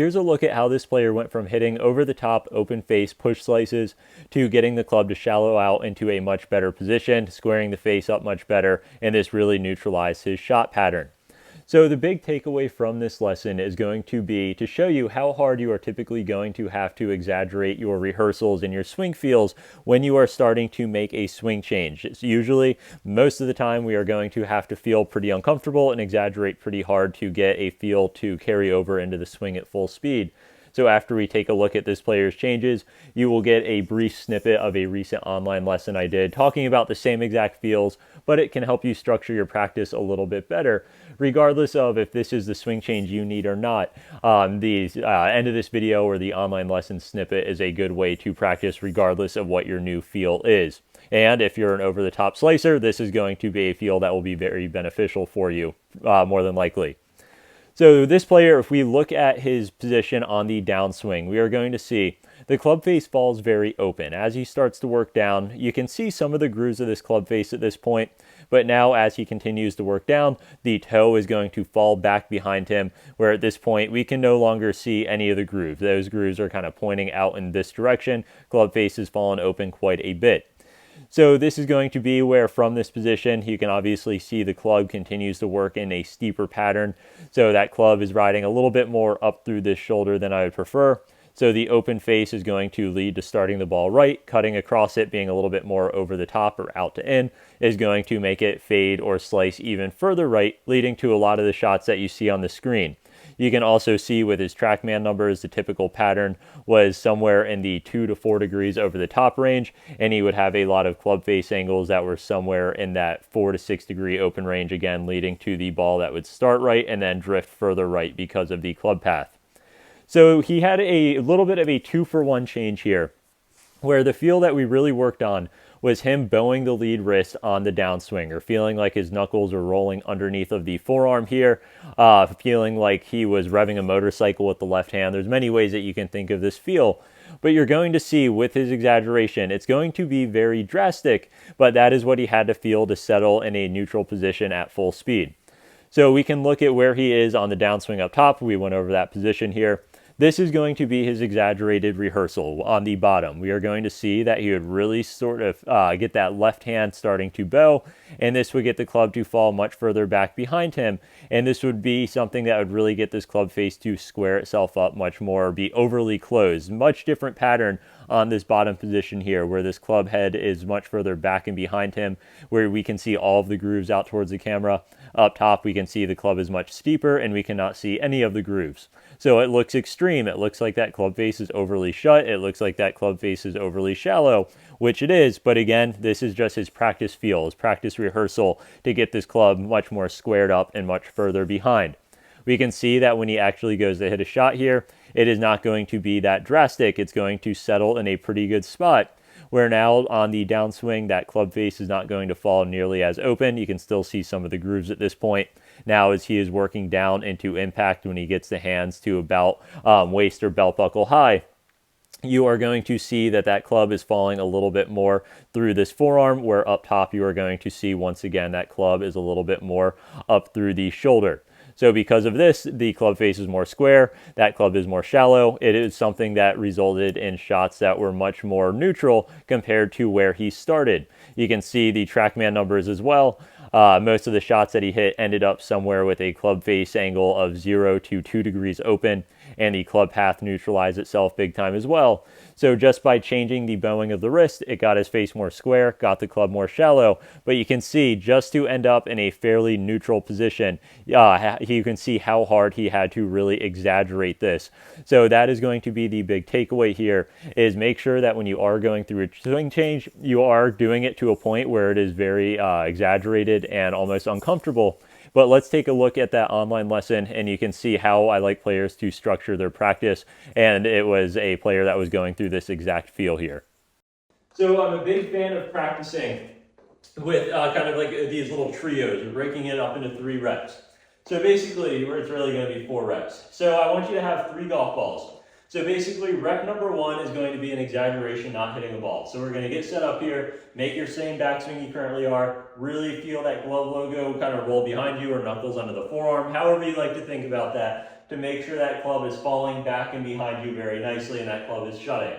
Here's a look at how this player went from hitting over the top open face push slices to getting the club to shallow out into a much better position, squaring the face up much better, and this really neutralized his shot pattern. So the big takeaway from this lesson is going to be to show you how hard you are typically going to have to exaggerate your rehearsals and your swing feels when you are starting to make a swing change. It's usually, most of the time, we are going to have to feel pretty uncomfortable and exaggerate pretty hard to get a feel to carry over into the swing at full speed. So after we take a look at this player's changes, you will get a brief snippet of a recent online lesson I did talking about the same exact feels, but it can help you structure your practice a little bit better, regardless of if this is the swing change you need or not. The end of this video or the online lesson snippet is a good way to practice regardless of what your new feel is. And if you're an over-the-top slicer, this is going to be a feel that will be very beneficial for you, more than likely. So this player, if we look at his position on the downswing, we are going to see the club face falls very open. As he starts to work down, you can see some of the grooves of this club face at this point, but now as he continues to work down, the toe is going to fall back behind him, where at this point we can no longer see any of the grooves. Those grooves are kind of pointing out in this direction. Club face has fallen open quite a bit. So this is going to be where from this position, you can obviously see the club continues to work in a steeper pattern. So that club is riding a little bit more up through this shoulder than I would prefer. So the open face is going to lead to starting the ball right. Cutting across it, being a little bit more over the top or out to in, is going to make it fade or slice even further right, leading to a lot of the shots that you see on the screen. You can also see with his TrackMan numbers, the typical pattern was somewhere in the 2 to 4 degrees over the top range, and he would have a lot of club face angles that were somewhere in that 4 to 6 degree open range, again, leading to the ball that would start right and then drift further right because of the club path. So he had a little bit of a 2-for-1 change here, where the feel that we really worked on was him bowing the lead wrist on the downswing, or feeling like his knuckles are rolling underneath of the forearm here, feeling like he was revving a motorcycle with the left hand. There's many ways that you can think of this feel, but you're going to see with his exaggeration, it's going to be very drastic, but that is what he had to feel to settle in a neutral position at full speed. So we can look at where he is on the downswing up top. We went over that position here. This is going to be his exaggerated rehearsal on the bottom. We are going to see that he would really sort of get that left hand starting to bow, and this would get the club to fall much further back behind him. And this would be something that would really get this club face to square itself up much more, be overly closed. Much different pattern on this bottom position here, where this club head is much further back and behind him, where we can see all of the grooves out towards the camera. Up top, we can see the club is much steeper, and we cannot see any of the grooves. So it looks extreme. It looks like that club face is overly shut. It looks like that club face is overly shallow, which it is. But again, this is just his practice feel, his practice rehearsal to get this club much more squared up and much further behind. We can see that when he actually goes to hit a shot here, it is not going to be that drastic. It's going to settle in a pretty good spot, where now on the downswing, that club face is not going to fall nearly as open. You can still see some of the grooves at this point. Now as he is working down into impact, when he gets the hands to about waist or belt buckle high, you are going to see that that club is falling a little bit more through this forearm, where up top you are going to see once again that club is a little bit more up through the shoulder. So because of this, the club face is more square, that club is more shallow. It is something that resulted in shots that were much more neutral compared to where he started. You can see the TrackMan numbers as well. Most of the shots that he hit ended up somewhere with a club face angle of 0 to 2 degrees open, and the club path neutralized itself big time as well. So just by changing the bowing of the wrist, it got his face more square, got the club more shallow. But you can see, just to end up in a fairly neutral position, you can see how hard he had to really exaggerate this. So that is going to be the big takeaway here, is make sure that when you are going through a swing change, you are doing it to a point where it is very exaggerated and almost uncomfortable. But let's take a look at that online lesson, and you can see how I like players to structure their practice. And it was a player that was going through this exact feel here. So I'm a big fan of practicing with kind of like these little trios. You're breaking it up into 3 reps. So basically, it's really going to be 4 reps. So I want you to have 3 golf balls. So basically, rep number 1 is going to be an exaggeration, not hitting a ball. So we're going to get set up here, make your same backswing you currently are, really feel that glove logo kind of roll behind you, or knuckles under the forearm, however you like to think about that. to make sure that club is falling back and behind you very nicely and that club is shutting.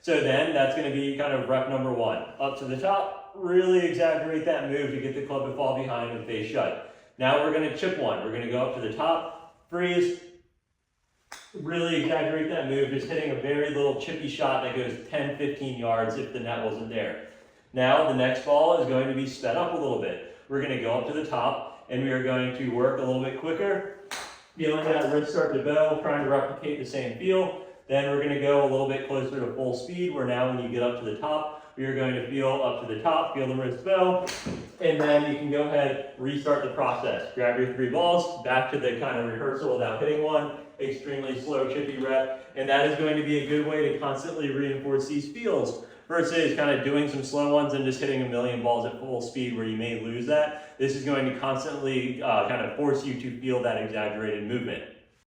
So then that's going to be kind of rep number 1. Up to the top, really exaggerate that move to get the club to fall behind and face shut. Now we're going to chip one. We're going to go up to the top, freeze, really exaggerate that move, just hitting a very little chippy shot that goes 10, 15 yards if the net wasn't there. Now the next ball is going to be sped up a little bit. We're going to go up to the top and we are going to work a little bit quicker, feeling that wrist start to bow, trying to replicate the same feel. Then we're going to go a little bit closer to full speed, where now when you get up to the top, we are going to feel up to the top, feel the wrist bow, and then you can go ahead, restart the process. Grab your 3 balls, back to the kind of rehearsal without hitting one, extremely slow chippy rep, and that is going to be a good way to constantly reinforce these feels versus kind of doing some slow ones and just hitting a million balls at full speed where you may lose that. This is going to constantly kind of force you to feel that exaggerated movement.